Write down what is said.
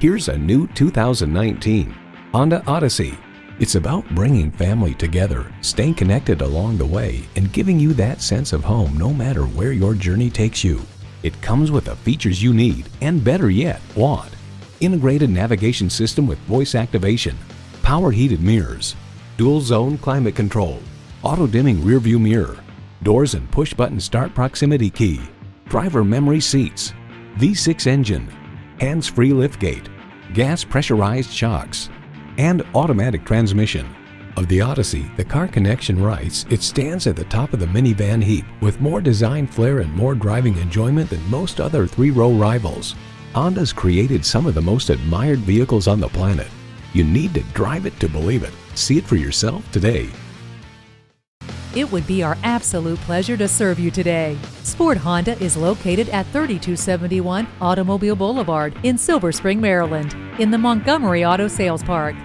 Here's a new 2019 Honda Odyssey. It's about bringing family together, staying connected along the way, and giving you that sense of home no matter where your journey takes you. It comes with the features you need, and better yet, want. Integrated navigation system with voice activation, power heated mirrors, dual zone climate control, auto dimming rear view mirror, doors and push button start proximity key, driver memory seats, V6 engine, hands-free liftgate, gas pressurized shocks, and automatic transmission. Of the Odyssey, the Car Connection writes, it stands at the top of the minivan heap with more design flair and more driving enjoyment than most other three-row rivals. Honda's created some of the most admired vehicles on the planet. You need to drive it to believe it. See it for yourself today. It would be our absolute pleasure to serve you today. Sport Honda is located at 3271 Automobile Boulevard in Silver Spring, Maryland, in the Montgomery Auto Sales Park.